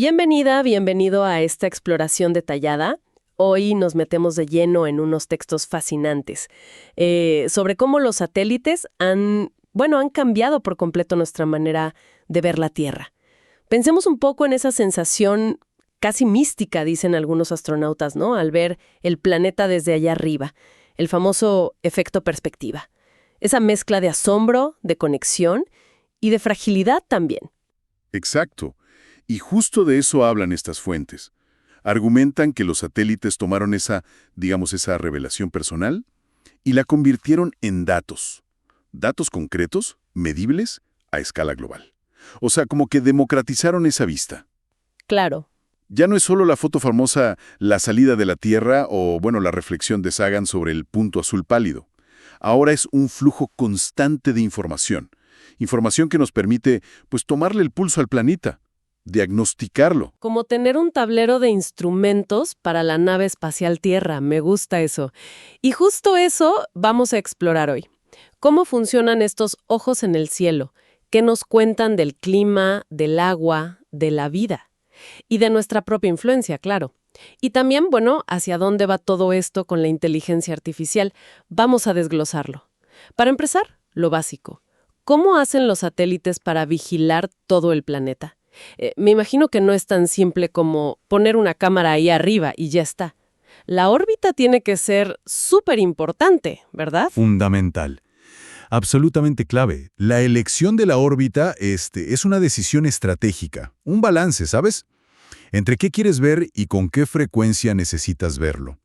Bienvenida, bienvenido a esta exploración detallada. Hoy nos metemos de lleno en unos textos fascinantes sobre cómo los satélites han cambiado por completo nuestra manera de ver la Tierra. Pensemos un poco en esa sensación casi mística, dicen algunos astronautas, ¿no? Al ver el planeta desde allá arriba, el famoso efecto perspectiva. Esa mezcla de asombro, de conexión y de fragilidad también. Exacto. Y justo de eso hablan estas fuentes. Argumentan que los satélites tomaron esa revelación personal y la convirtieron en datos. Datos concretos, medibles, a escala global. O sea, como que democratizaron esa vista. Claro. Ya no es solo la foto famosa, la salida de la Tierra o, la reflexión de Sagan sobre el punto azul pálido. Ahora es un flujo constante de información. Información que nos permite, tomarle el pulso al planeta. Diagnosticarlo. Como tener un tablero de instrumentos para la nave espacial Tierra, me gusta eso. Y justo eso vamos a explorar hoy. ¿Cómo funcionan estos ojos en el cielo? ¿Qué nos cuentan del clima, del agua, de la vida? Y de nuestra propia influencia, claro. Y también, hacia dónde va todo esto con la inteligencia artificial. Vamos a desglosarlo. Para empezar, lo básico. ¿Cómo hacen los satélites para vigilar todo el planeta? Me imagino que no es tan simple como poner una cámara ahí arriba y ya está. La órbita tiene que ser súper importante, ¿verdad? Fundamental. Absolutamente clave. La elección de la órbita es una decisión estratégica, un balance, ¿sabes? Entre qué quieres ver y con qué frecuencia necesitas verlo.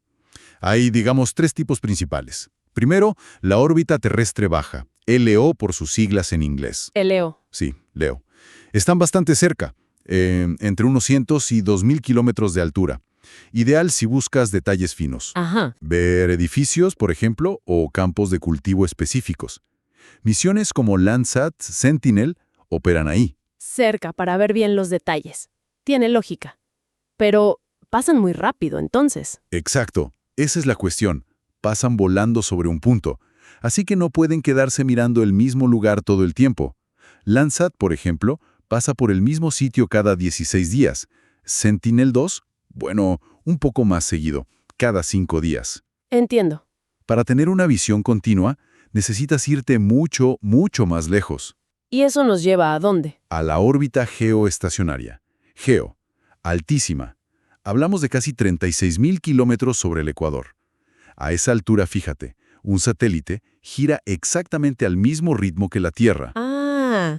Hay, tres tipos principales. Primero, la órbita terrestre baja, LEO por sus siglas en inglés. LEO. Sí, LEO. Están bastante cerca, entre unos 100 y 2.000 kilómetros de altura. Ideal si buscas detalles finos. Ajá. Ver edificios, por ejemplo, o campos de cultivo específicos. Misiones como Landsat, Sentinel operan ahí. Cerca para ver bien los detalles. Tiene lógica. Pero pasan muy rápido, entonces. Exacto. Esa es la cuestión. Pasan volando sobre un punto. Así que no pueden quedarse mirando el mismo lugar todo el tiempo. Landsat, por ejemplo, pasa por el mismo sitio cada 16 días. Sentinel-2, un poco más seguido, cada 5 días. Entiendo. Para tener una visión continua, necesitas irte mucho, mucho más lejos. ¿Y eso nos lleva a dónde? A la órbita geoestacionaria. Geo, altísima. Hablamos de casi 36.000 kilómetros sobre el ecuador. A esa altura, fíjate, un satélite gira exactamente al mismo ritmo que la Tierra.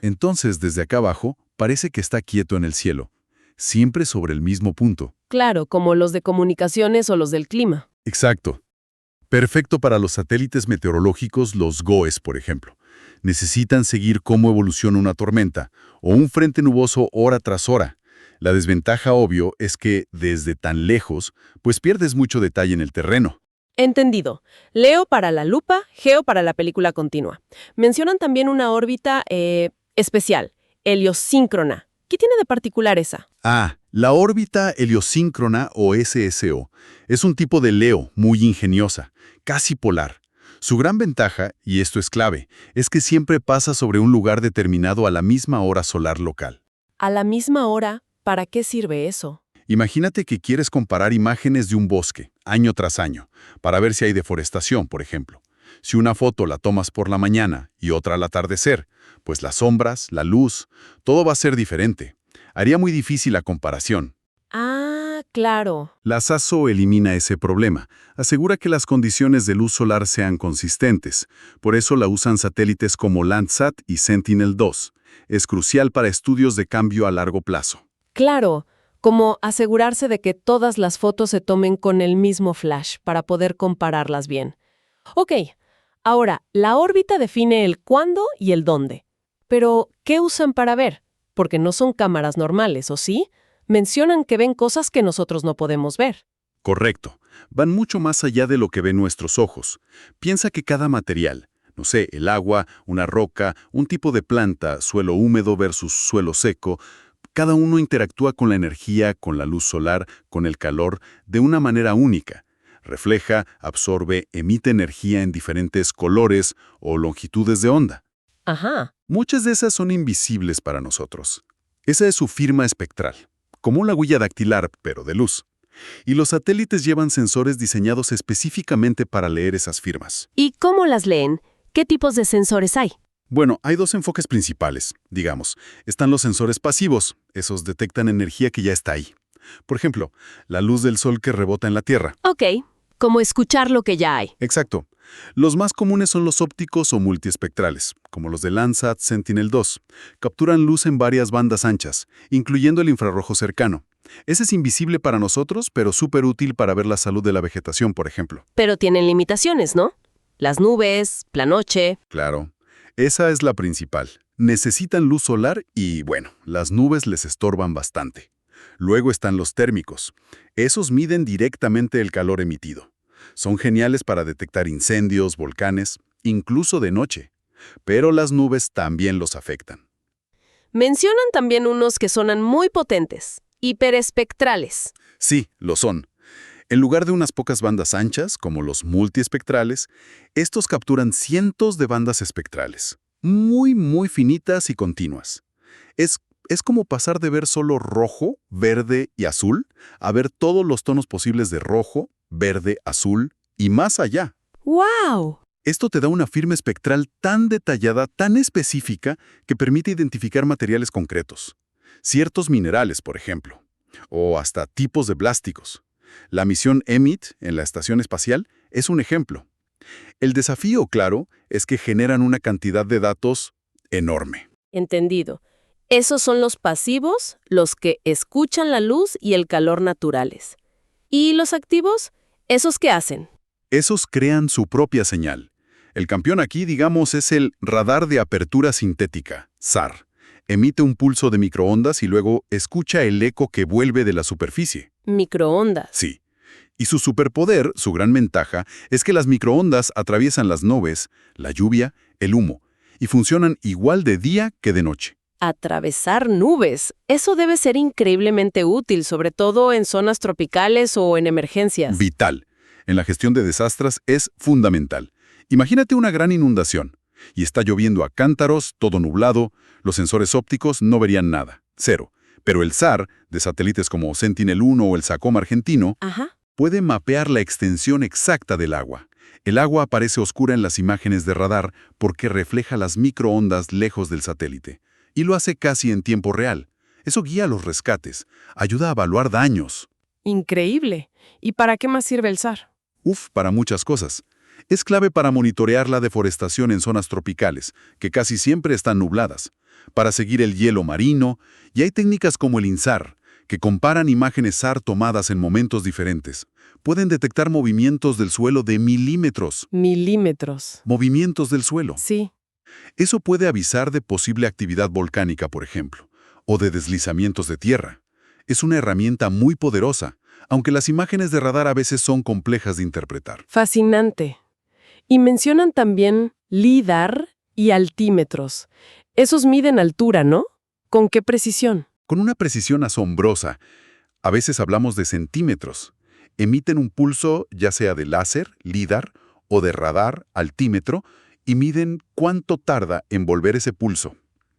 Entonces, desde acá abajo, parece que está quieto en el cielo, siempre sobre el mismo punto. Claro, como los de comunicaciones o los del clima. Exacto. Perfecto para los satélites meteorológicos, los GOES, por ejemplo. Necesitan seguir cómo evoluciona una tormenta o un frente nuboso hora tras hora. La desventaja, obvio, es que desde tan lejos, pierdes mucho detalle en el terreno. Entendido. Leo para la lupa, Geo para la película continua. Mencionan también una órbita especial, heliosíncrona. ¿Qué tiene de particular esa? La órbita heliosíncrona o SSO es un tipo de LEO muy ingeniosa, casi polar. Su gran ventaja, y esto es clave, es que siempre pasa sobre un lugar determinado a la misma hora solar local. ¿A la misma hora? ¿Para qué sirve eso? Imagínate que quieres comparar imágenes de un bosque, año tras año, para ver si hay deforestación, por ejemplo. Si una foto la tomas por la mañana y otra al atardecer, las sombras, la luz, todo va a ser diferente. Haría muy difícil la comparación. Claro. La SASO elimina ese problema. Asegura que las condiciones de luz solar sean consistentes. Por eso la usan satélites como Landsat y Sentinel-2. Es crucial para estudios de cambio a largo plazo. Claro. Como asegurarse de que todas las fotos se tomen con el mismo flash para poder compararlas bien. Ok, ahora, la órbita define el cuándo y el dónde. Pero, ¿qué usan para ver? Porque no son cámaras normales, ¿o sí? Mencionan que ven cosas que nosotros no podemos ver. Correcto. Van mucho más allá de lo que ven nuestros ojos. Piensa que cada material, el agua, una roca, un tipo de planta, suelo húmedo versus suelo seco, cada uno interactúa con la energía, con la luz solar, con el calor, de una manera única. Refleja, absorbe, emite energía en diferentes colores o longitudes de onda. Ajá. Muchas de esas son invisibles para nosotros. Esa es su firma espectral. como la huella dactilar, pero de luz. Y los satélites llevan sensores diseñados específicamente para leer esas firmas. ¿Y cómo las leen? ¿Qué tipos de sensores hay? Bueno, hay dos enfoques principales, digamos. Están los sensores pasivos, esos detectan energía que ya está ahí. Por ejemplo, la luz del sol que rebota en la Tierra. Ok, como escuchar lo que ya hay. Exacto. Los más comunes son los ópticos o multiespectrales, como los de Landsat Sentinel-2. Capturan luz en varias bandas anchas, incluyendo el infrarrojo cercano. Ese es invisible para nosotros, pero súper útil para ver la salud de la vegetación, por ejemplo. Pero tienen limitaciones, ¿no? Las nubes, la noche. Claro. Esa es la principal. Necesitan luz solar y, bueno, las nubes les estorban bastante. Luego están los térmicos. Esos miden directamente el calor emitido. Son geniales para detectar incendios, volcanes, incluso de noche. Pero las nubes también los afectan. Mencionan también unos que sonan muy potentes, hiperespectrales. Sí, lo son. En lugar de unas pocas bandas anchas, como los multiespectrales, estos capturan cientos de bandas espectrales, muy finitas y continuas. Es como pasar de ver solo rojo, verde y azul a ver todos los tonos posibles de rojo, verde, azul y más allá. ¡Wow! Esto te da una firma espectral tan detallada, tan específica, que permite identificar materiales concretos. Ciertos minerales, por ejemplo, o hasta tipos de plásticos. La misión EMIT en la Estación Espacial es un ejemplo. El desafío, claro, es que generan una cantidad de datos enorme. Entendido. Esos son los pasivos, los que escuchan la luz y el calor naturales. ¿Y los activos? ¿Esos qué hacen? Esos crean su propia señal. El campeón aquí, digamos, es el radar de apertura sintética, SAR. Emite un pulso de microondas y luego escucha el eco que vuelve de la superficie. Microondas. Sí. Y su superpoder, su gran ventaja, es que las microondas atraviesan las nubes, la lluvia, el humo, y funcionan igual de día que de noche. Atravesar nubes. Eso debe ser increíblemente útil, sobre todo en zonas tropicales o en emergencias. Vital. En la gestión de desastres es fundamental. Imagínate una gran inundación. Y está lloviendo a cántaros, todo nublado, los sensores ópticos no verían nada. Cero. Pero el SAR, de satélites como Sentinel-1 o el SACOM argentino, Ajá. puede mapear la extensión exacta del agua. El agua aparece oscura en las imágenes de radar porque refleja las microondas lejos del satélite. Y lo hace casi en tiempo real. Eso guía los rescates, ayuda a evaluar daños. Increíble. ¿Y para qué más sirve el SAR? Para muchas cosas. Es clave para monitorear la deforestación en zonas tropicales, que casi siempre están nubladas, para seguir el hielo marino, y hay técnicas como el INSAR, que comparan imágenes SAR tomadas en momentos diferentes. Pueden detectar movimientos del suelo de milímetros. Milímetros. Movimientos del suelo. Sí. Eso puede avisar de posible actividad volcánica, por ejemplo, o de deslizamientos de tierra. Es una herramienta muy poderosa, aunque las imágenes de radar a veces son complejas de interpretar. Fascinante. Y mencionan también LIDAR y altímetros. Esos miden altura, ¿no? ¿Con qué precisión? Con una precisión asombrosa. A veces hablamos de centímetros. Emiten un pulso ya sea de láser, LIDAR, o de radar, altímetro, y miden cuánto tarda en volver ese pulso.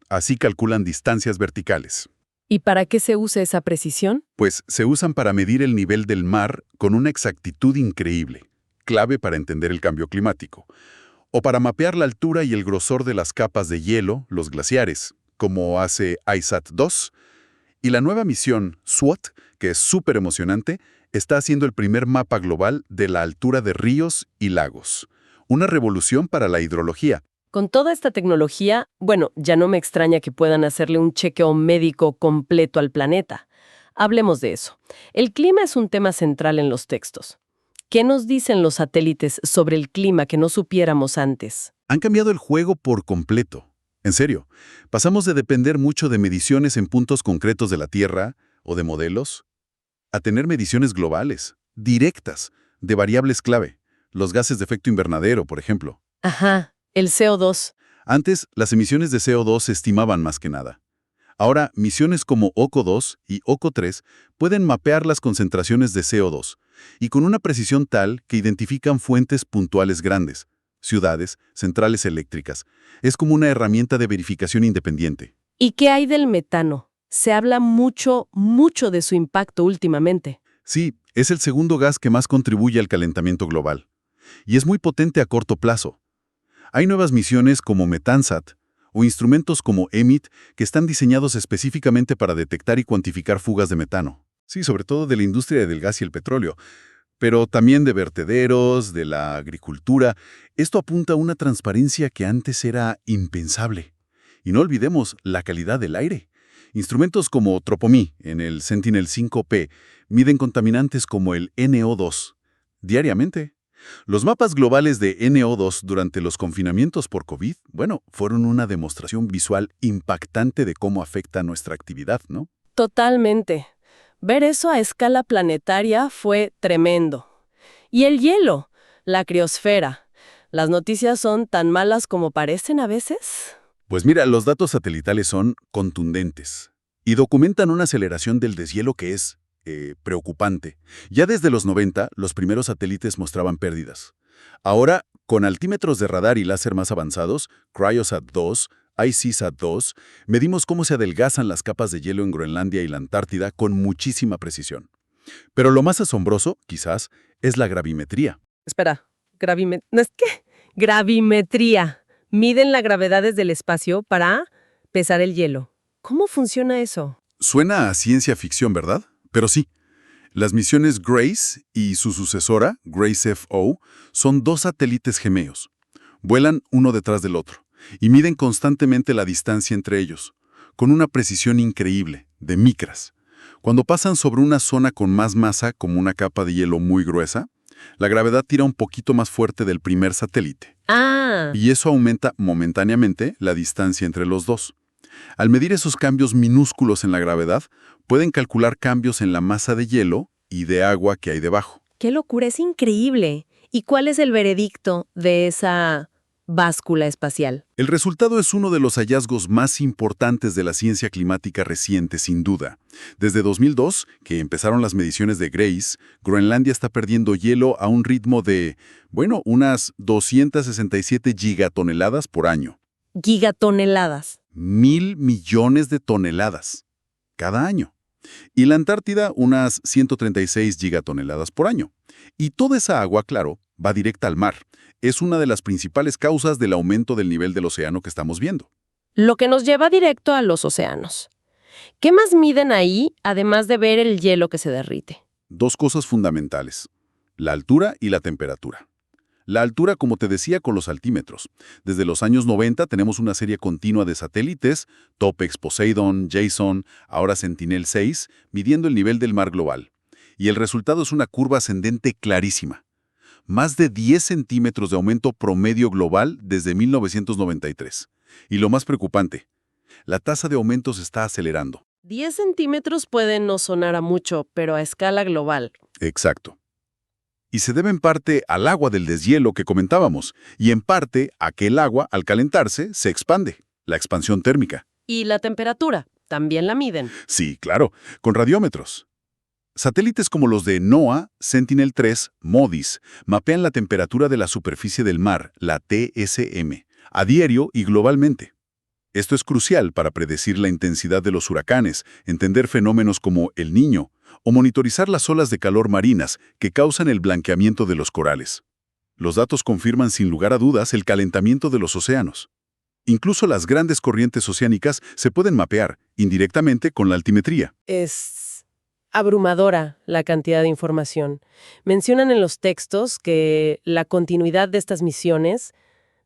Así calculan distancias verticales. ¿Y para qué se usa esa precisión? Pues se usan para medir el nivel del mar con una exactitud increíble, clave para entender el cambio climático, o para mapear la altura y el grosor de las capas de hielo, los glaciares, como hace ISAT-2. Y la nueva misión, SWOT, que es súper emocionante, está haciendo el primer mapa global de la altura de ríos y lagos. Una revolución para la hidrología. Con toda esta tecnología, bueno, ya no me extraña que puedan hacerle un chequeo médico completo al planeta. Hablemos de eso. El clima es un tema central en los textos. ¿Qué nos dicen los satélites sobre el clima que no supiéramos antes? Han cambiado el juego por completo. En serio, pasamos de depender mucho de mediciones en puntos concretos de la Tierra o de modelos, a tener mediciones globales, directas, de variables clave. Los gases de efecto invernadero, por ejemplo. Ajá, el CO2. Antes, las emisiones de CO2 se estimaban más que nada. Ahora, misiones como OCO2 y OCO3 pueden mapear las concentraciones de CO2 y con una precisión tal que identifican fuentes puntuales grandes, ciudades, centrales eléctricas. Es como una herramienta de verificación independiente. ¿Y qué hay del metano? Se habla mucho, mucho de su impacto últimamente. Sí, es el segundo gas que más contribuye al calentamiento global. Y es muy potente a corto plazo. Hay nuevas misiones como Metansat o instrumentos como EMIT que están diseñados específicamente para detectar y cuantificar fugas de metano. Sí, sobre todo de la industria del gas y el petróleo, pero también de vertederos, de la agricultura. Esto apunta a una transparencia que antes era impensable. Y no olvidemos la calidad del aire. Instrumentos como Tropomí en el Sentinel-5P miden contaminantes como el NO2 diariamente. Los mapas globales de NO2 durante los confinamientos por COVID, fueron una demostración visual impactante de cómo afecta nuestra actividad, ¿no? Totalmente. Ver eso a escala planetaria fue tremendo. Y el hielo, la criosfera. ¿Las noticias son tan malas como parecen a veces? Pues mira, los datos satelitales son contundentes y documentan una aceleración del deshielo que es preocupante. Ya desde los 90, los primeros satélites mostraban pérdidas. Ahora, con altímetros de radar y láser más avanzados, Cryosat-2, ICESat-2, medimos cómo se adelgazan las capas de hielo en Groenlandia y la Antártida con muchísima precisión. Pero lo más asombroso, quizás, es la gravimetría. Espera, ¿no es qué? Gravimetría. Miden la gravedad desde el espacio para pesar el hielo. ¿Cómo funciona eso? Suena a ciencia ficción, ¿verdad? Pero sí. Las misiones GRACE y su sucesora, GRACE-FO, son dos satélites gemelos. Vuelan uno detrás del otro y miden constantemente la distancia entre ellos, con una precisión increíble, de micras. Cuando pasan sobre una zona con más masa, como una capa de hielo muy gruesa, la gravedad tira un poquito más fuerte del primer satélite. Y eso aumenta momentáneamente la distancia entre los dos. Al medir esos cambios minúsculos en la gravedad, pueden calcular cambios en la masa de hielo y de agua que hay debajo. ¡Qué locura! Es increíble. ¿Y cuál es el veredicto de esa báscula espacial? El resultado es uno de los hallazgos más importantes de la ciencia climática reciente, sin duda. Desde 2002, que empezaron las mediciones de GRACE, Groenlandia está perdiendo hielo a un ritmo de, unas 267 gigatoneladas por año. Gigatoneladas. 1.000 millones de toneladas cada año. Y la Antártida, unas 136 gigatoneladas por año. Y toda esa agua, claro, va directa al mar. Es una de las principales causas del aumento del nivel del océano que estamos viendo. Lo que nos lleva directo a los océanos. ¿Qué más miden ahí, además de ver el hielo que se derrite? Dos cosas fundamentales: la altura y la temperatura. La altura, como te decía, con los altímetros. Desde los años 90 tenemos una serie continua de satélites, Topex, Poseidon, Jason, ahora Sentinel-6, midiendo el nivel del mar global. Y el resultado es una curva ascendente clarísima. Más de 10 centímetros de aumento promedio global desde 1993. Y lo más preocupante, la tasa de aumento se está acelerando. 10 centímetros pueden no sonar a mucho, pero a escala global. Exacto. Y se debe en parte al agua del deshielo que comentábamos, y en parte a que el agua, al calentarse, se expande, la expansión térmica. ¿Y la temperatura? ¿También la miden? Sí, claro, con radiómetros. Satélites como los de NOAA, Sentinel-3, MODIS, mapean la temperatura de la superficie del mar, la TSM, a diario y globalmente. Esto es crucial para predecir la intensidad de los huracanes, entender fenómenos como el Niño, o monitorizar las olas de calor marinas que causan el blanqueamiento de los corales. Los datos confirman sin lugar a dudas el calentamiento de los océanos. Incluso las grandes corrientes oceánicas se pueden mapear indirectamente con la altimetría. Es abrumadora la cantidad de información. Mencionan en los textos que la continuidad de estas misiones,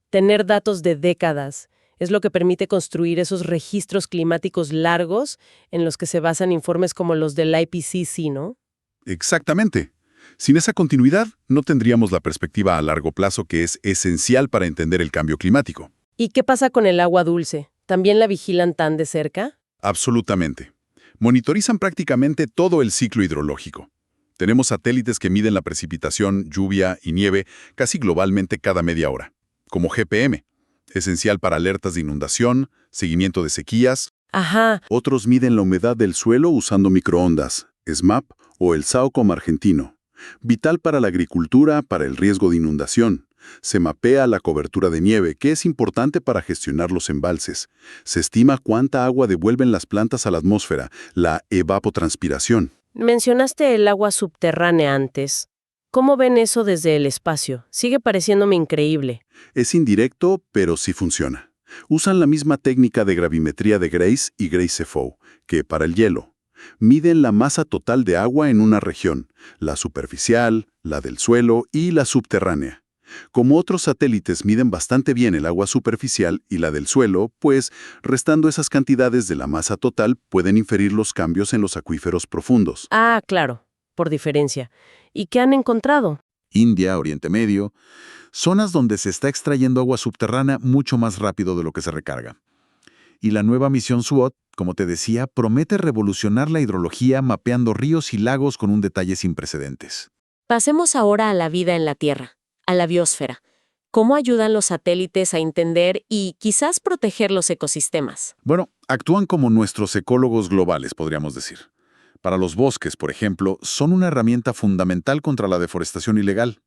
tener datos de décadas, es lo que permite construir esos registros climáticos largos en los que se basan informes como los del IPCC, ¿no? Exactamente. Sin esa continuidad, no tendríamos la perspectiva a largo plazo que es esencial para entender el cambio climático. ¿Y qué pasa con el agua dulce? ¿También la vigilan tan de cerca? Absolutamente. Monitorizan prácticamente todo el ciclo hidrológico. Tenemos satélites que miden la precipitación, lluvia y nieve casi globalmente cada media hora, como GPM, esencial para alertas de inundación, seguimiento de sequías. Ajá. Otros miden la humedad del suelo usando microondas, SMAP o el SAOCOM argentino, vital para la agricultura, para el riesgo de inundación. Se mapea la cobertura de nieve, que es importante para gestionar los embalses. Se estima cuánta agua devuelven las plantas a la atmósfera, la evapotranspiración. Mencionaste el agua subterránea antes. ¿Cómo ven eso desde el espacio? Sigue pareciéndome increíble. Es indirecto, pero sí funciona. Usan la misma técnica de gravimetría de Grace y Grace-Cephau, que para el hielo. Miden la masa total de agua en una región, la superficial, la del suelo y la subterránea. Como otros satélites miden bastante bien el agua superficial y la del suelo, pues, restando esas cantidades de la masa total, pueden inferir los cambios en los acuíferos profundos. Ah, claro, por diferencia. ¿Y qué han encontrado? India, Oriente Medio, zonas donde se está extrayendo agua subterránea mucho más rápido de lo que se recarga. Y la nueva misión SWOT, como te decía, promete revolucionar la hidrología mapeando ríos y lagos con un detalle sin precedentes. Pasemos ahora a la vida en la Tierra, a la biosfera. ¿Cómo ayudan los satélites a entender y quizás proteger los ecosistemas? Bueno, actúan como nuestros ecólogos globales, podríamos decir. Para los bosques, por ejemplo, son una herramienta fundamental contra la deforestación ilegal.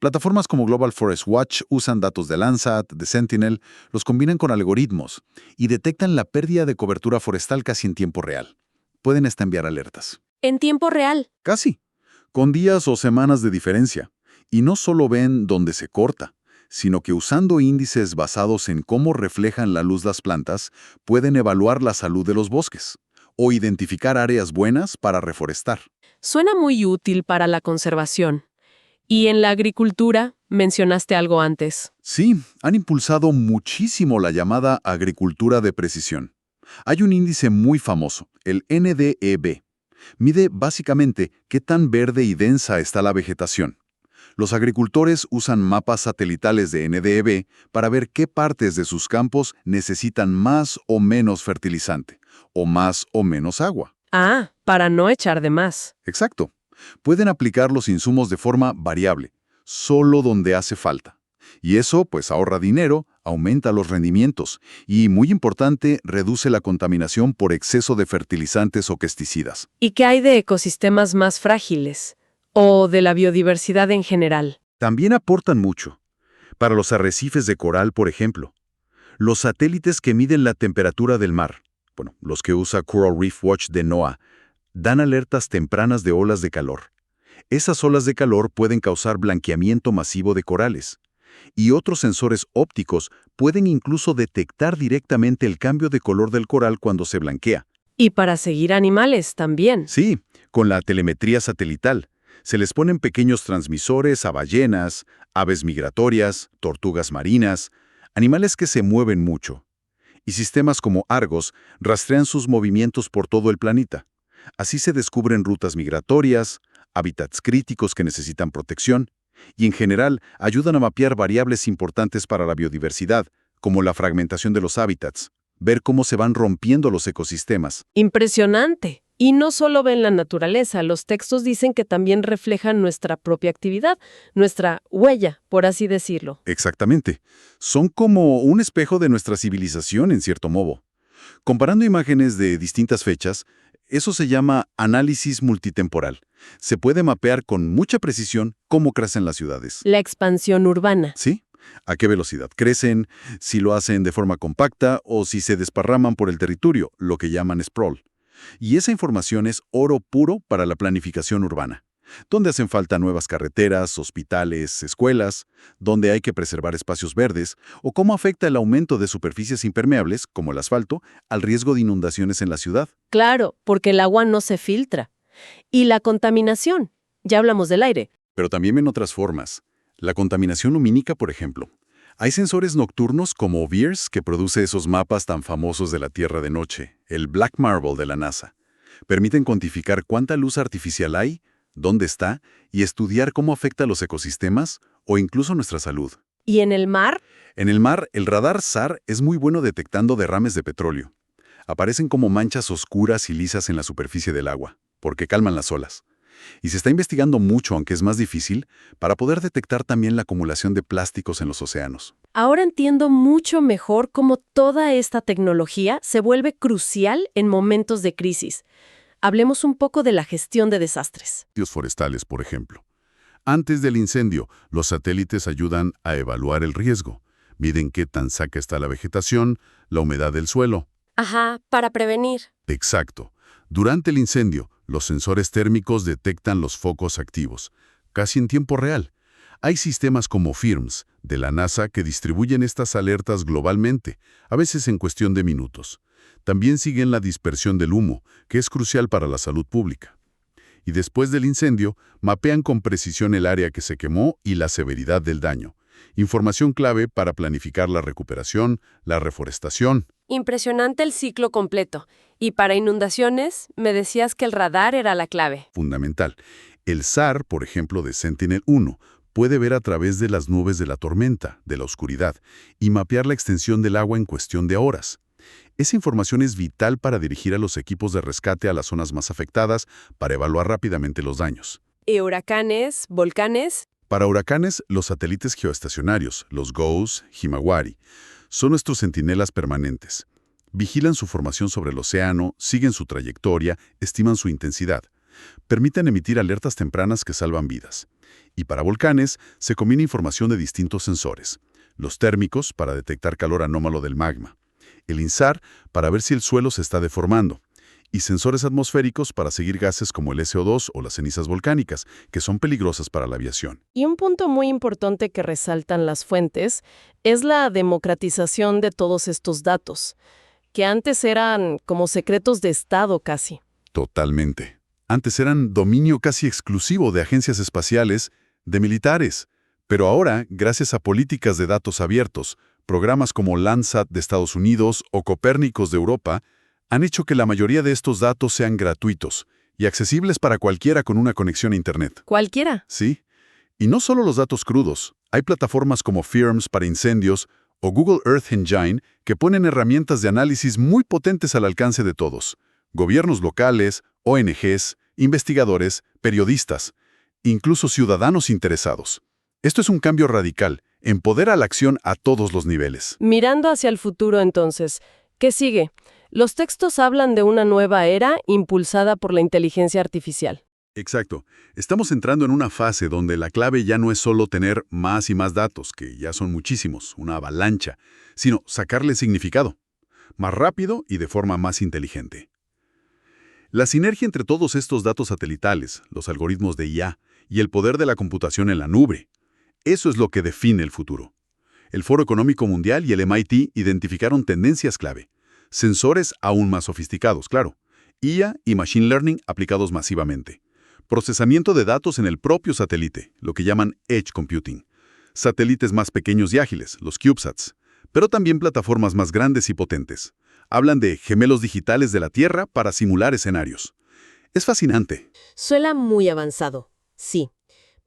Plataformas como Global Forest Watch usan datos de Landsat, de Sentinel, los combinan con algoritmos y detectan la pérdida de cobertura forestal casi en tiempo real. Pueden hasta enviar alertas. En tiempo real. Casi. Con días o semanas de diferencia. Y no solo ven dónde se corta, sino que usando índices basados en cómo reflejan la luz las plantas, pueden evaluar la salud de los bosques o identificar áreas buenas para reforestar. Suena muy útil para la conservación. Y en la agricultura, mencionaste algo antes. Sí, han impulsado muchísimo la llamada agricultura de precisión. Hay un índice muy famoso, el NDEB. Mide básicamente qué tan verde y densa está la vegetación. Los agricultores usan mapas satelitales de NDEB para ver qué partes de sus campos necesitan más o menos fertilizante, o más o menos agua. Ah, para no echar de más. Exacto. Pueden aplicar los insumos de forma variable, solo donde hace falta. Y eso, pues, ahorra dinero, aumenta los rendimientos y, muy importante, reduce la contaminación por exceso de fertilizantes o pesticidas. ¿Y qué hay de ecosistemas más frágiles? ¿O de la biodiversidad en general? También aportan mucho. Para los arrecifes de coral, por ejemplo. Los satélites que miden la temperatura del mar, los que usa Coral Reef Watch de NOAA, dan alertas tempranas de olas de calor. Esas olas de calor pueden causar blanqueamiento masivo de corales. Y otros sensores ópticos pueden incluso detectar directamente el cambio de color del coral cuando se blanquea. Y para seguir animales también. Sí, con la telemetría satelital. Se les ponen pequeños transmisores a ballenas, aves migratorias, tortugas marinas, animales que se mueven mucho. Y sistemas como Argos rastrean sus movimientos por todo el planeta. Así se descubren rutas migratorias, hábitats críticos que necesitan protección, y en general ayudan a mapear variables importantes para la biodiversidad, como la fragmentación de los hábitats, ver cómo se van rompiendo los ecosistemas. Impresionante. Y no solo ven la naturaleza, los textos dicen que también reflejan nuestra propia actividad, nuestra huella, por así decirlo. Exactamente. Son como un espejo de nuestra civilización, en cierto modo. Comparando imágenes de distintas fechas, eso se llama análisis multitemporal. Se puede mapear con mucha precisión cómo crecen las ciudades. La expansión urbana. ¿Sí? ¿A qué velocidad crecen? Si lo hacen de forma compacta o si se desparraman por el territorio, lo que llaman sprawl. Y esa información es oro puro para la planificación urbana. Donde hacen falta nuevas carreteras, hospitales, escuelas, donde hay que preservar espacios verdes, o cómo afecta el aumento de superficies impermeables, como el asfalto, al riesgo de inundaciones en la ciudad. Claro, porque el agua no se filtra. Y la contaminación. Ya hablamos del aire. Pero también en otras formas. La contaminación lumínica, por ejemplo. Hay sensores nocturnos como VIIRS que produce esos mapas tan famosos de la Tierra de noche, el Black Marble de la NASA. Permiten cuantificar cuánta luz artificial hay, dónde está, y estudiar cómo afecta a los ecosistemas o incluso nuestra salud. ¿Y en el mar? En el mar, el radar SAR es muy bueno detectando derrames de petróleo. Aparecen como manchas oscuras y lisas en la superficie del agua, porque calman las olas. Y se está investigando mucho, aunque es más difícil, para poder detectar también la acumulación de plásticos en los océanos. Ahora entiendo mucho mejor cómo toda esta tecnología se vuelve crucial en momentos de crisis. Hablemos un poco de la gestión de desastres. Incendios forestales, por ejemplo. Antes del incendio, los satélites ayudan a evaluar el riesgo. Miden qué tan seca está la vegetación, la humedad del suelo. Ajá, para prevenir. Exacto. Durante el incendio, los sensores térmicos detectan los focos activos, casi en tiempo real. Hay sistemas como FIRMS, de la NASA, que distribuyen estas alertas globalmente, a veces en cuestión de minutos. También siguen la dispersión del humo, que es crucial para la salud pública. Y después del incendio, mapean con precisión el área que se quemó y la severidad del daño. Información clave para planificar la recuperación, la reforestación. Impresionante el ciclo completo. Y para inundaciones, me decías que el radar era la clave. Fundamental. El SAR, por ejemplo, de Sentinel-1, puede ver a través de las nubes de la tormenta, de la oscuridad, y mapear la extensión del agua en cuestión de horas. Esa información es vital para dirigir a los equipos de rescate a las zonas más afectadas para evaluar rápidamente los daños. ¿Y huracanes, volcanes? Para huracanes, los satélites geoestacionarios, los GOES, Himawari, son nuestros centinelas permanentes. Vigilan su formación sobre el océano, siguen su trayectoria, estiman su intensidad. Permiten emitir alertas tempranas que salvan vidas. Y para volcanes, se combina información de distintos sensores. Los térmicos, para detectar calor anómalo del magma. El INSAR, para ver si el suelo se está deformando. Y sensores atmosféricos para seguir gases como el SO2 o las cenizas volcánicas, que son peligrosas para la aviación. Y un punto muy importante que resaltan las fuentes es la democratización de todos estos datos, que antes eran como secretos de Estado casi. Totalmente. Antes eran dominio casi exclusivo de agencias espaciales, de militares. Pero ahora, gracias a políticas de datos abiertos, programas como Landsat de Estados Unidos o Copérnicos de Europa, han hecho que la mayoría de estos datos sean gratuitos y accesibles para cualquiera con una conexión a Internet. ¿Cualquiera? Sí. Y no solo los datos crudos. Hay plataformas como FIRMS para incendios o Google Earth Engine que ponen herramientas de análisis muy potentes al alcance de todos. Gobiernos locales, ONGs, investigadores, periodistas, incluso ciudadanos interesados. Esto es un cambio radical. Empodera la acción a todos los niveles. Mirando hacia el futuro entonces, ¿qué sigue? Los textos hablan de una nueva era impulsada por la inteligencia artificial. Exacto. Estamos entrando en una fase donde la clave ya no es solo tener más y más datos, que ya son muchísimos, una avalancha, sino sacarle significado, más rápido y de forma más inteligente. La sinergia entre todos estos datos satelitales, los algoritmos de IA y el poder de la computación en la nube, eso es lo que define el futuro. El Foro Económico Mundial y el MIT identificaron tendencias clave. Sensores aún más sofisticados, claro. IA y Machine Learning aplicados masivamente. Procesamiento de datos en el propio satélite, lo que llaman Edge Computing. Satélites más pequeños y ágiles, los CubeSats. Pero también plataformas más grandes y potentes. Hablan de gemelos digitales de la Tierra para simular escenarios. Es fascinante. Suena muy avanzado, sí.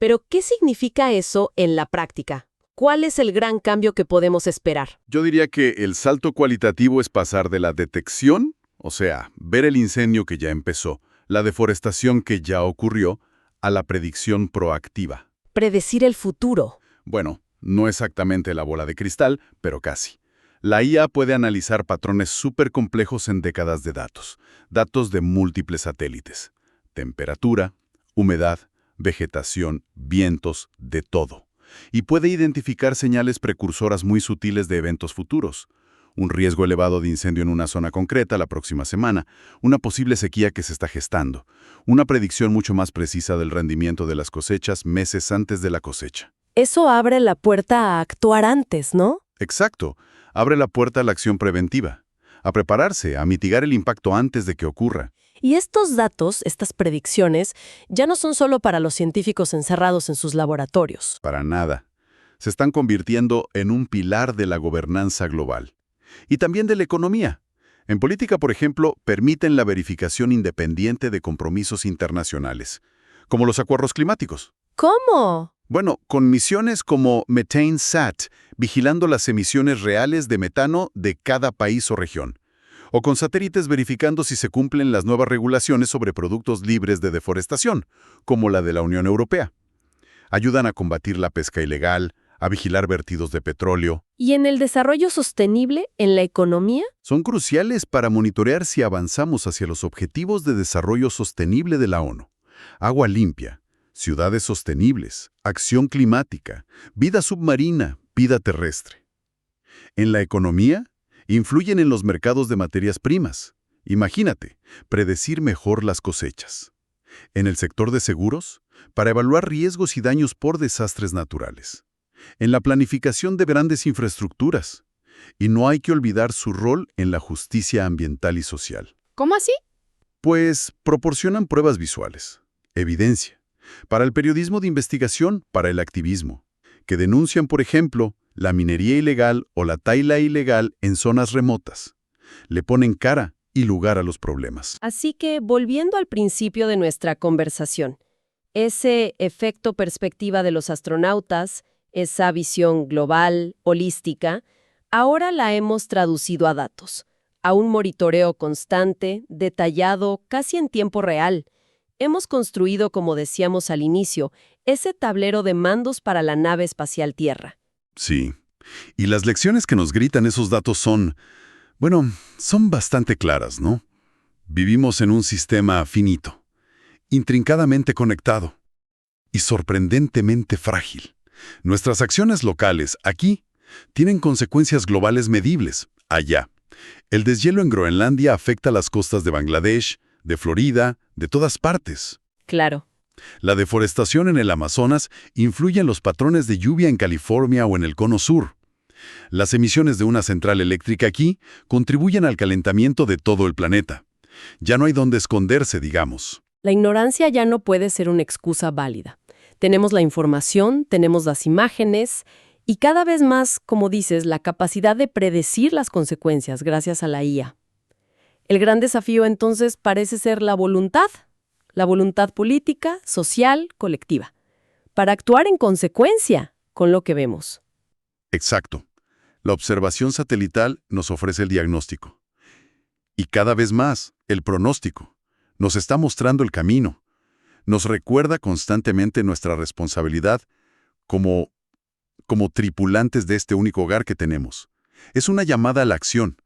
Pero, ¿qué significa eso en la práctica? ¿Cuál es el gran cambio que podemos esperar? Yo diría que el salto cualitativo es pasar de la detección, o sea, ver el incendio que ya empezó, la deforestación que ya ocurrió, a la predicción proactiva. Predecir el futuro. Bueno, no exactamente la bola de cristal, pero casi. La IA puede analizar patrones súper complejos en décadas de datos, datos de múltiples satélites, temperatura, humedad, vegetación, vientos, de todo. Y puede identificar señales precursoras muy sutiles de eventos futuros. Un riesgo elevado de incendio en una zona concreta la próxima semana, una posible sequía que se está gestando, una predicción mucho más precisa del rendimiento de las cosechas meses antes de la cosecha. Eso abre la puerta a actuar antes, ¿no? Exacto. Abre la puerta a la acción preventiva, a prepararse, a mitigar el impacto antes de que ocurra. Y estos datos, estas predicciones, ya no son solo para los científicos encerrados en sus laboratorios. Para nada. Se están convirtiendo en un pilar de la gobernanza global. Y también de la economía. En política, por ejemplo, permiten la verificación independiente de compromisos internacionales, como los acuerdos climáticos. ¿Cómo? Bueno, con misiones como MethaneSat, vigilando las emisiones reales de metano de cada país o región. O con satélites verificando si se cumplen las nuevas regulaciones sobre productos libres de deforestación, como la de la Unión Europea. Ayudan a combatir la pesca ilegal, a vigilar vertidos de petróleo. ¿Y en el desarrollo sostenible, en la economía? Son cruciales para monitorear si avanzamos hacia los Objetivos de Desarrollo Sostenible de la ONU. Agua limpia, ciudades sostenibles, acción climática, vida submarina, vida terrestre. En la economía, influyen en los mercados de materias primas. Imagínate, predecir mejor las cosechas. En el sector de seguros, para evaluar riesgos y daños por desastres naturales. En la planificación de grandes infraestructuras. Y no hay que olvidar su rol en la justicia ambiental y social. ¿Cómo así? Pues proporcionan pruebas visuales, evidencia, para el periodismo de investigación, para el activismo, que denuncian, por ejemplo, la minería ilegal o la tala ilegal en zonas remotas. Le ponen cara y lugar a los problemas. Así que, volviendo al principio de nuestra conversación, ese efecto perspectiva de los astronautas, esa visión global, holística, ahora la hemos traducido a datos, a un monitoreo constante, detallado, casi en tiempo real. Hemos construido, como decíamos al inicio, ese tablero de mandos para la nave espacial Tierra. Sí. Y las lecciones que nos gritan esos datos son, bueno, son bastante claras, ¿no? Vivimos en un sistema finito, intrincadamente conectado y sorprendentemente frágil. Nuestras acciones locales, aquí, tienen consecuencias globales medibles, allá. El deshielo en Groenlandia afecta las costas de Bangladesh, de Florida, de todas partes. Claro. La deforestación en el Amazonas influye en los patrones de lluvia en California o en el Cono Sur. Las emisiones de una central eléctrica aquí contribuyen al calentamiento de todo el planeta. Ya no hay dónde esconderse, digamos. La ignorancia ya no puede ser una excusa válida. Tenemos la información, tenemos las imágenes y cada vez más, como dices, la capacidad de predecir las consecuencias gracias a la IA. El gran desafío entonces parece ser la voluntad política, social, colectiva, para actuar en consecuencia con lo que vemos. Exacto. La observación satelital nos ofrece el diagnóstico. Y cada vez más, el pronóstico. Nos está mostrando el camino. Nos recuerda constantemente nuestra responsabilidad como tripulantes de este único hogar que tenemos. Es una llamada a la acción,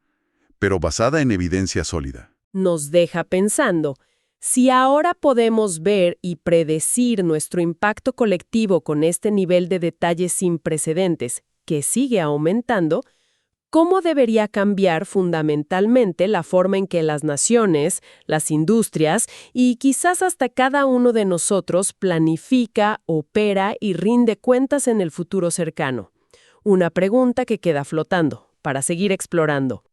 pero basada en evidencia sólida. Nos deja pensando, si ahora podemos ver y predecir nuestro impacto colectivo con este nivel de detalle sin precedentes, que sigue aumentando, ¿cómo debería cambiar fundamentalmente la forma en que las naciones, las industrias y quizás hasta cada uno de nosotros planifica, opera y rinde cuentas en el futuro cercano? Una pregunta que queda flotando para seguir explorando.